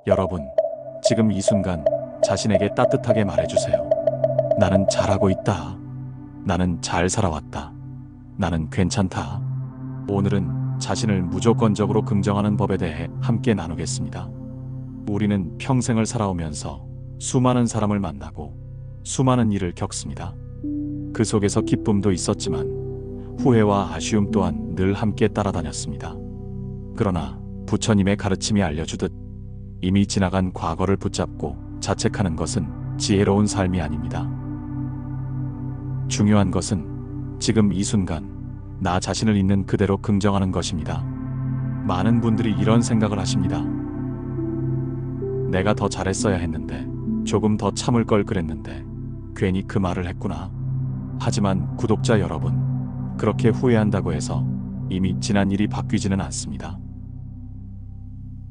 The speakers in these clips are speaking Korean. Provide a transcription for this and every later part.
여러분, 지금 이 순간 자신에게 따뜻하게 말해주세요. 나는 잘하고 있다. 나는 잘 살아왔다. 나는 괜찮다. 오늘은 자신을 무조건적으로 긍정하는 법에 대해 함께 나누겠습니다. 우리는 평생을 살아오면서 수많은 사람을 만나고 수많은 일을 겪습니다. 그 속에서 기쁨도 있었지만 후회와 아쉬움 또한 늘 함께 따라다녔습니다. 그러나 부처님의 가르침이 알려주듯 이미 지나간 과거를 붙잡고 자책하는 것은 지혜로운 삶이 아닙니다. 중요한 것은 지금 이 순간 나 자신을 있는 그대로 긍정하는 것입니다. 많은 분들이 이런 생각을 하십니다. 내가 더 잘했어야 했는데, 조금 더 참을 걸 그랬는데 괜히 그 말을 했구나. 하지만 구독자 여러분, 그렇게 후회한다고 해서 이미 지난 일이 바뀌지는 않습니다.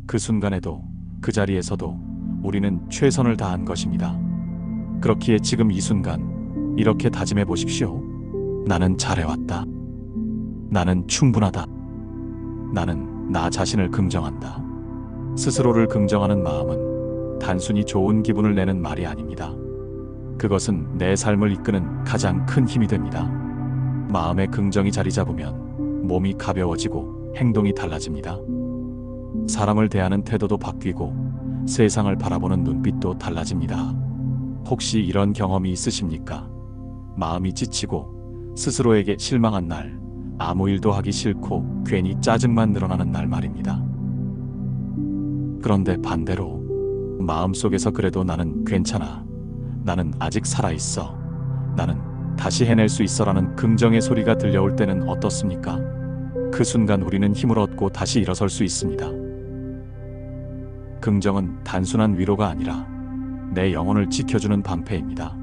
그 순간에도 그 자리에서도 우리는 최선을 다한 것입니다. 그렇기에 지금 이 순간 이렇게 다짐해 보십시오. 나는 잘해왔다. 나는 충분하다. 나는 나 자신을 긍정한다. 스스로를 긍정하는 마음은 단순히 좋은 기분을 내는 말이 아닙니다. 그것은 내 삶을 이끄는 가장 큰 힘이 됩니다. 마음의 긍정이 자리 잡으면 몸이 가벼워지고 행동이 달라집니다. 사람을 대하는 태도도 바뀌고 세상을 바라보는 눈빛도 달라집니다. 혹시 이런 경험이 있으십니까? 마음이 지치고 스스로에게 실망한 날, 아무 일도 하기 싫고 괜히 짜증만 늘어나는 날 말입니다. 그런데 반대로 마음속에서 그래도 나는 괜찮아. 나는 아직 살아있어. 나는 다시 해낼 수 있어라는 긍정의 소리가 들려올 때는 어떻습니까? 그 순간 우리는 힘을 얻고 다시 일어설 수 있습니다. 긍정은 단순한 위로가 아니라 내 영혼을 지켜주는 방패입니다.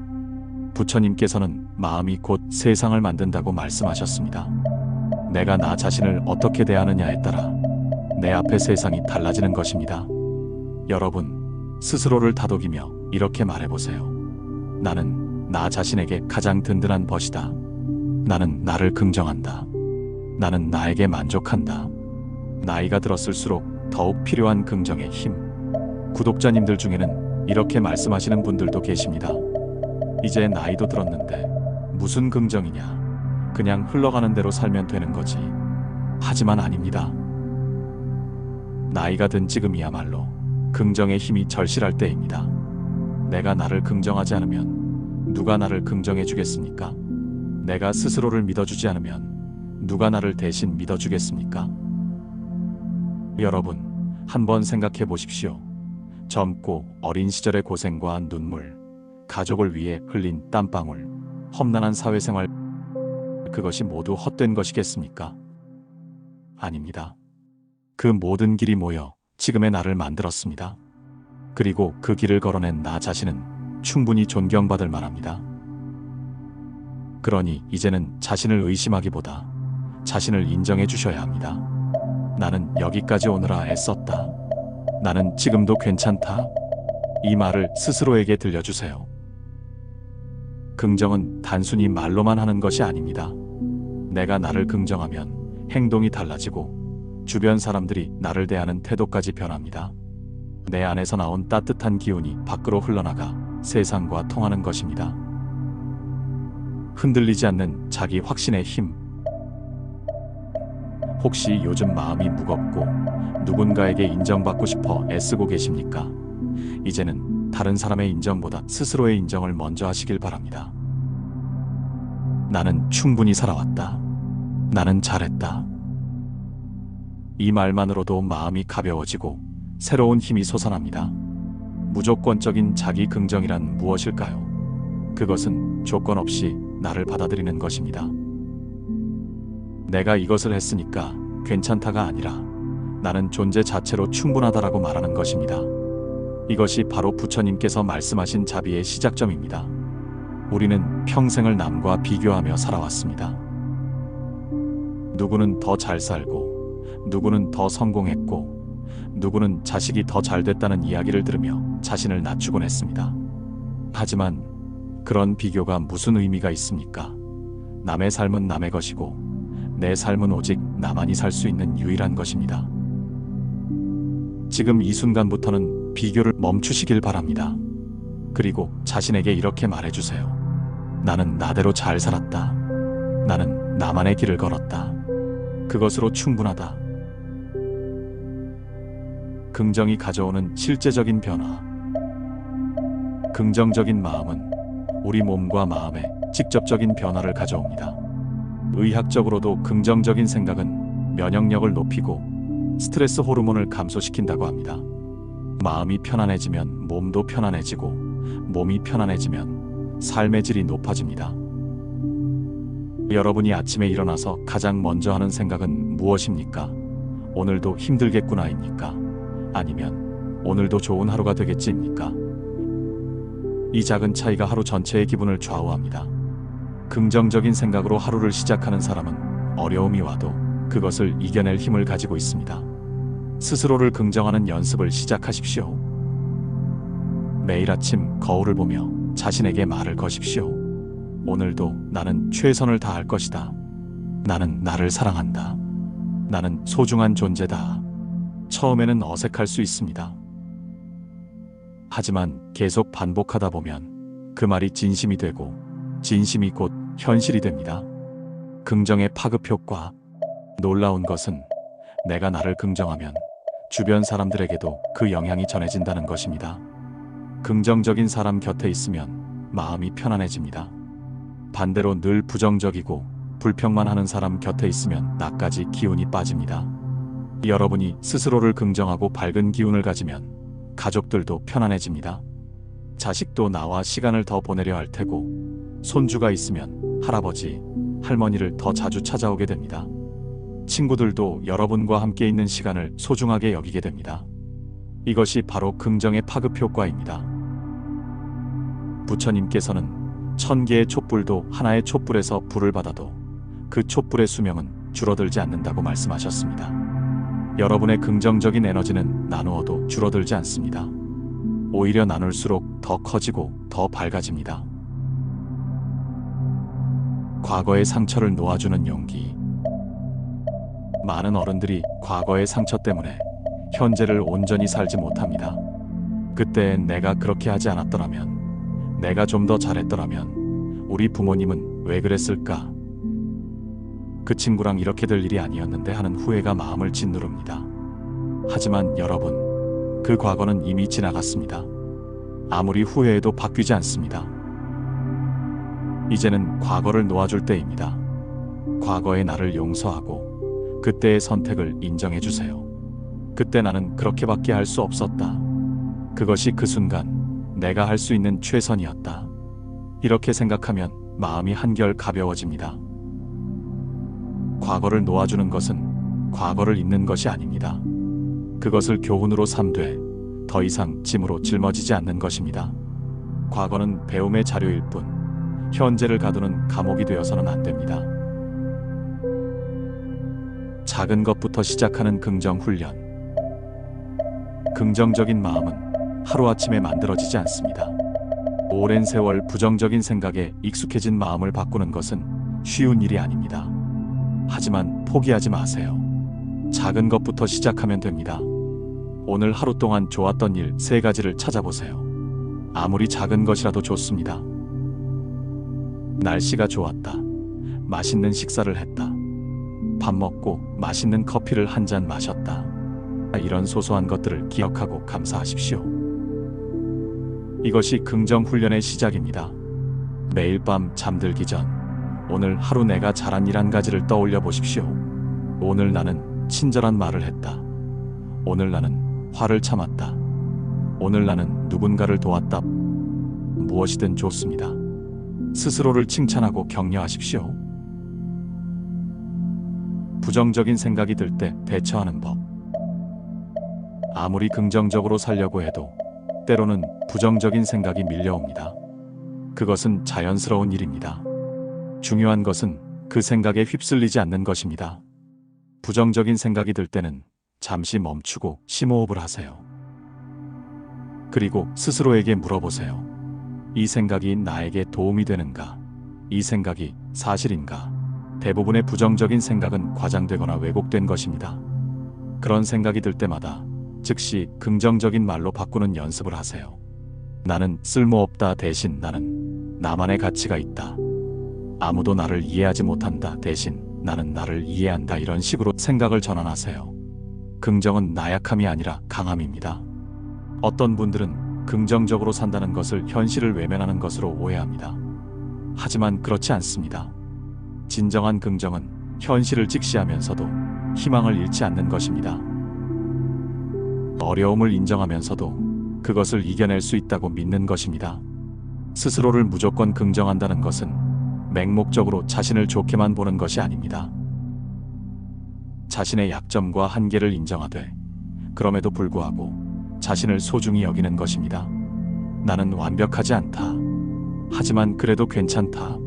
부처님께서는 마음이 곧 세상을 만든다고 말씀하셨습니다. 내가 나 자신을 어떻게 대하느냐에 따라 내 앞의 세상이 달라지는 것입니다. 여러분, 스스로를 다독이며 이렇게 말해보세요. 나는 나 자신에게 가장 든든한 벗이다. 나는 나를 긍정한다. 나는 나에게 만족한다. 나이가 들었을수록 더욱 필요한 긍정의 힘. 구독자님들 중에는 이렇게 말씀하시는 분들도 계십니다. 이제 나이도 들었는데 무슨 긍정이냐. 그냥 흘러가는 대로 살면 되는 거지. 하지만 아닙니다. 나이가 든 지금이야말로 긍정의 힘이 절실할 때입니다. 내가 나를 긍정하지 않으면 누가 나를 긍정해 주겠습니까? 내가 스스로를 믿어주지 않으면 누가 나를 대신 믿어주겠습니까? 여러분, 한번 생각해 보십시오. 젊고 어린 시절의 고생과 눈물, 가족을 위해 흘린 땀방울, 험난한 사회생활, 그것이 모두 헛된 것이겠습니까? 아닙니다. 그 모든 길이 모여 지금의 나를 만들었습니다. 그리고 그 길을 걸어낸 나 자신은 충분히 존경받을 만합니다. 그러니 이제는 자신을 의심하기보다 자신을 인정해 주셔야 합니다. 나는 여기까지 오느라 애썼다. 나는 지금도 괜찮다. 이 말을 스스로에게 들려주세요. 긍정은 단순히 말로만 하는 것이 아닙니다. 내가 나를 긍정하면 행동이 달라지고 주변 사람들이 나를 대하는 태도까지 변합니다. 내 안에서 나온 따뜻한 기운이 밖으로 흘러나가 세상과 통하는 것입니다. 흔들리지 않는 자기 확신의 힘. 혹시 요즘 마음이 무겁고 누군가에게 인정받고 싶어 애쓰고 계십니까? 이제는 다른 사람의 인정보다 스스로의 인정을 먼저 하시길 바랍니다. 나는 충분히 살아왔다. 나는 잘했다. 이 말만으로도 마음이 가벼워지고 새로운 힘이 솟아납니다. 무조건적인 자기 긍정이란 무엇일까요? 그것은 조건 없이 나를 받아들이는 것입니다. 내가 이것을 했으니까 괜찮다가 아니라 나는 존재 자체로 충분하다라고 말하는 것입니다. 이것이 바로 부처님께서 말씀하신 자비의 시작점입니다. 우리는 평생을 남과 비교하며 살아왔습니다. 누구는 더 잘 살고, 누구는 더 성공했고, 누구는 자식이 더 잘 됐다는 이야기를 들으며 자신을 낮추곤 했습니다. 하지만 그런 비교가 무슨 의미가 있습니까? 남의 삶은 남의 것이고 내 삶은 오직 나만이 살 수 있는 유일한 것입니다. 지금 이 순간부터는 비교를 멈추시길 바랍니다. 그리고 자신에게 이렇게 말해주세요. 나는 나대로 잘 살았다. 나는 나만의 길을 걸었다. 그것으로 충분하다. 긍정이 가져오는 실제적인 변화. 긍정적인 마음은 우리 몸과 마음에 직접적인 변화를 가져옵니다. 의학적으로도 긍정적인 생각은 면역력을 높이고 스트레스 호르몬을 감소시킨다고 합니다. 마음이 편안해지면 몸도 편안해지고 몸이 편안해지면 삶의 질이 높아집니다. 여러분이 아침에 일어나서 가장 먼저 하는 생각은 무엇입니까? 오늘도 힘들겠구나입니까? 아니면 오늘도 좋은 하루가 되겠지입니까? 이 작은 차이가 하루 전체의 기분을 좌우합니다. 긍정적인 생각으로 하루를 시작하는 사람은 어려움이 와도 그것을 이겨낼 힘을 가지고 있습니다. 스스로를 긍정하는 연습을 시작하십시오. 매일 아침 거울을 보며 자신에게 말을 거십시오. 오늘도 나는 최선을 다할 것이다. 나는 나를 사랑한다. 나는 소중한 존재다. 처음에는 어색할 수 있습니다. 하지만 계속 반복하다 보면 그 말이 진심이 되고 진심이 곧 현실이 됩니다. 긍정의 파급 효과. 놀라운 것은 내가 나를 긍정하면 주변 사람들에게도 그 영향이 전해진다는 것입니다. 긍정적인 사람 곁에 있으면 마음이 편안해집니다. 반대로 늘 부정적이고 불평만 하는 사람 곁에 있으면 나까지 기운이 빠집니다. 여러분이 스스로를 긍정하고 밝은 기운을 가지면 가족들도 편안해집니다. 자식도 나와 시간을 더 보내려 할 테고 손주가 있으면 할아버지, 할머니를 더 자주 찾아오게 됩니다. 친구들도 여러분과 함께 있는 시간을 소중하게 여기게 됩니다. 이것이 바로 긍정의 파급 효과입니다. 부처님께서는 1000개의 촛불도 하나의 촛불에서 불을 받아도 그 촛불의 수명은 줄어들지 않는다고 말씀하셨습니다. 여러분의 긍정적인 에너지는 나누어도 줄어들지 않습니다. 오히려 나눌수록 더 커지고 더 밝아집니다. 과거의 상처를 놓아주는 용기. 많은 어른들이 과거의 상처 때문에 현재를 온전히 살지 못합니다. 그때 내가 그렇게 하지 않았더라면, 내가 좀 더 잘했더라면, 우리 부모님은 왜 그랬을까? 그 친구랑 이렇게 될 일이 아니었는데 하는 후회가 마음을 짓누릅니다. 하지만 여러분, 그 과거는 이미 지나갔습니다. 아무리 후회해도 바뀌지 않습니다. 이제는 과거를 놓아줄 때입니다. 과거의 나를 용서하고 그때의 선택을 인정해 주세요. 그때 나는 그렇게밖에 할 수 없었다. 그것이 그 순간 내가 할 수 있는 최선이었다. 이렇게 생각하면 마음이 한결 가벼워집니다. 과거를 놓아주는 것은 과거를 잊는 것이 아닙니다. 그것을 교훈으로 삼되 더 이상 짐으로 짊어지지 않는 것입니다. 과거는 배움의 자료일 뿐 현재를 가두는 감옥이 되어서는 안 됩니다. 작은 것부터 시작하는 긍정 훈련. 긍정적인 마음은 하루아침에 만들어지지 않습니다. 오랜 세월 부정적인 생각에 익숙해진 마음을 바꾸는 것은 쉬운 일이 아닙니다. 하지만 포기하지 마세요. 작은 것부터 시작하면 됩니다. 오늘 하루 동안 좋았던 일 3가지를 찾아보세요. 아무리 작은 것이라도 좋습니다. 날씨가 좋았다. 맛있는 식사를 했다. 밥 먹고 맛있는 커피를 한 잔 마셨다. 이런 소소한 것들을 기억하고 감사하십시오. 이것이 긍정 훈련의 시작입니다. 매일 밤 잠들기 전 오늘 하루 내가 잘한 일 1가지를 떠올려 보십시오. 오늘 나는 친절한 말을 했다. 오늘 나는 화를 참았다. 오늘 나는 누군가를 도왔다. 무엇이든 좋습니다. 스스로를 칭찬하고 격려하십시오. 부정적인 생각이 들 때 대처하는 법. 아무리 긍정적으로 살려고 해도 때로는 부정적인 생각이 밀려옵니다. 그것은 자연스러운 일입니다. 중요한 것은 그 생각에 휩쓸리지 않는 것입니다. 부정적인 생각이 들 때는 잠시 멈추고 심호흡을 하세요. 그리고 스스로에게 물어보세요. 이 생각이 나에게 도움이 되는가? 이 생각이 사실인가? 대부분의 부정적인 생각은 과장되거나 왜곡된 것입니다. 그런 생각이 들 때마다 즉시 긍정적인 말로 바꾸는 연습을 하세요. 나는 쓸모없다 대신 나는 나만의 가치가 있다. 아무도 나를 이해하지 못한다 대신 나는 나를 이해한다. 이런 식으로 생각을 전환하세요. 긍정은 나약함이 아니라 강함입니다. 어떤 분들은 긍정적으로 산다는 것을 현실을 외면하는 것으로 오해합니다. 하지만 그렇지 않습니다. 진정한 긍정은 현실을 직시하면서도 희망을 잃지 않는 것입니다. 어려움을 인정하면서도 그것을 이겨낼 수 있다고 믿는 것입니다. 스스로를 무조건 긍정한다는 것은 맹목적으로 자신을 좋게만 보는 것이 아닙니다. 자신의 약점과 한계를 인정하되 그럼에도 불구하고 자신을 소중히 여기는 것입니다. 나는 완벽하지 않다. 하지만 그래도 괜찮다.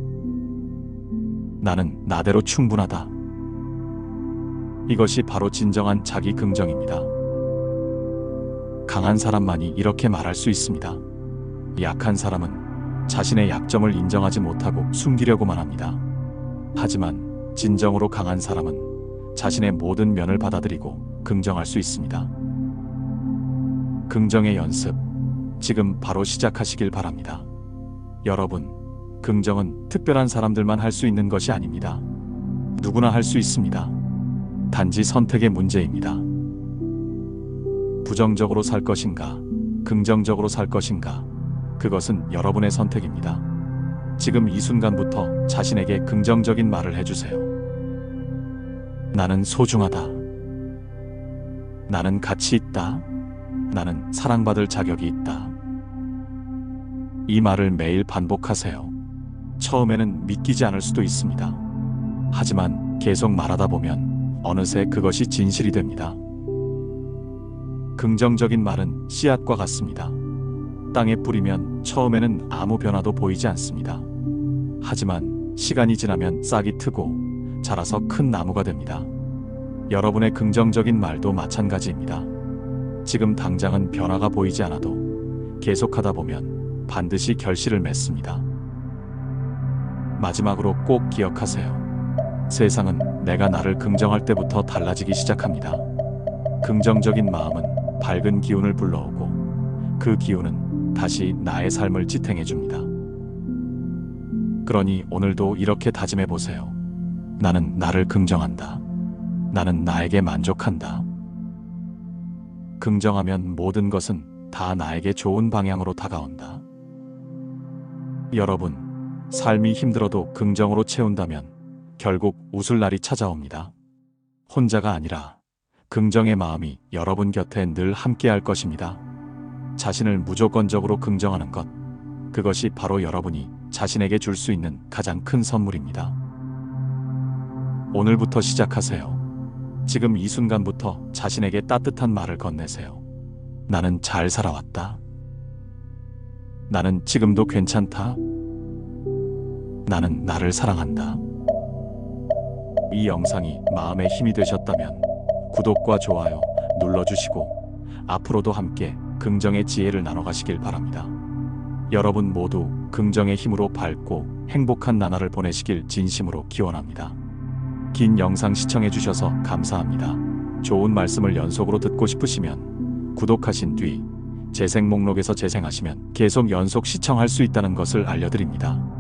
나는 나대로 충분하다. 이것이 바로 진정한 자기 긍정입니다. 강한 사람만이 이렇게 말할 수 있습니다. 약한 사람은 자신의 약점을 인정하지 못하고 숨기려고만 합니다. 하지만 진정으로 강한 사람은 자신의 모든 면을 받아들이고 긍정할 수 있습니다. 긍정의 연습, 지금 바로 시작하시길 바랍니다. 여러분, 긍정은 특별한 사람들만 할 수 있는 것이 아닙니다. 누구나 할 수 있습니다. 단지 선택의 문제입니다. 부정적으로 살 것인가, 긍정적으로 살 것인가, 그것은 여러분의 선택입니다. 지금 이 순간부터 자신에게 긍정적인 말을 해주세요. 나는 소중하다. 나는 가치 있다. 나는 사랑받을 자격이 있다. 이 말을 매일 반복하세요. 처음에는 믿기지 않을 수도 있습니다. 하지만 계속 말하다 보면 어느새 그것이 진실이 됩니다. 긍정적인 말은 씨앗과 같습니다. 땅에 뿌리면 처음에는 아무 변화도 보이지 않습니다. 하지만 시간이 지나면 싹이 트고 자라서 큰 나무가 됩니다. 여러분의 긍정적인 말도 마찬가지입니다. 지금 당장은 변화가 보이지 않아도 계속하다 보면 반드시 결실을 맺습니다. 마지막으로 꼭 기억하세요. 세상은 내가 나를 긍정할 때부터 달라지기 시작합니다. 긍정적인 마음은 밝은 기운을 불러오고 그 기운은 다시 나의 삶을 지탱해 줍니다. 그러니 오늘도 이렇게 다짐해 보세요. 나는 나를 긍정한다. 나는 나에게 만족한다. 긍정하면 모든 것은 다 나에게 좋은 방향으로 다가온다. 여러분, 삶이 힘들어도 긍정으로 채운다면 결국 웃을 날이 찾아옵니다. 혼자가 아니라 긍정의 마음이 여러분 곁에 늘 함께할 것입니다. 자신을 무조건적으로 긍정하는 것, 그것이 바로 여러분이 자신에게 줄 수 있는 가장 큰 선물입니다. 오늘부터 시작하세요. 지금 이 순간부터 자신에게 따뜻한 말을 건네세요. 나는 잘 살아왔다. 나는 지금도 괜찮다. 나는 나를 사랑한다. 이 영상이 마음에 힘이 되셨다면 구독과 좋아요 눌러주시고 앞으로도 함께 긍정의 지혜를 나눠가시길 바랍니다. 여러분 모두 긍정의 힘으로 밝고 행복한 나날을 보내시길 진심으로 기원합니다. 긴 영상 시청해주셔서 감사합니다. 좋은 말씀을 연속으로 듣고 싶으시면 구독하신 뒤 재생 목록에서 재생하시면 계속 연속 시청할 수 있다는 것을 알려드립니다.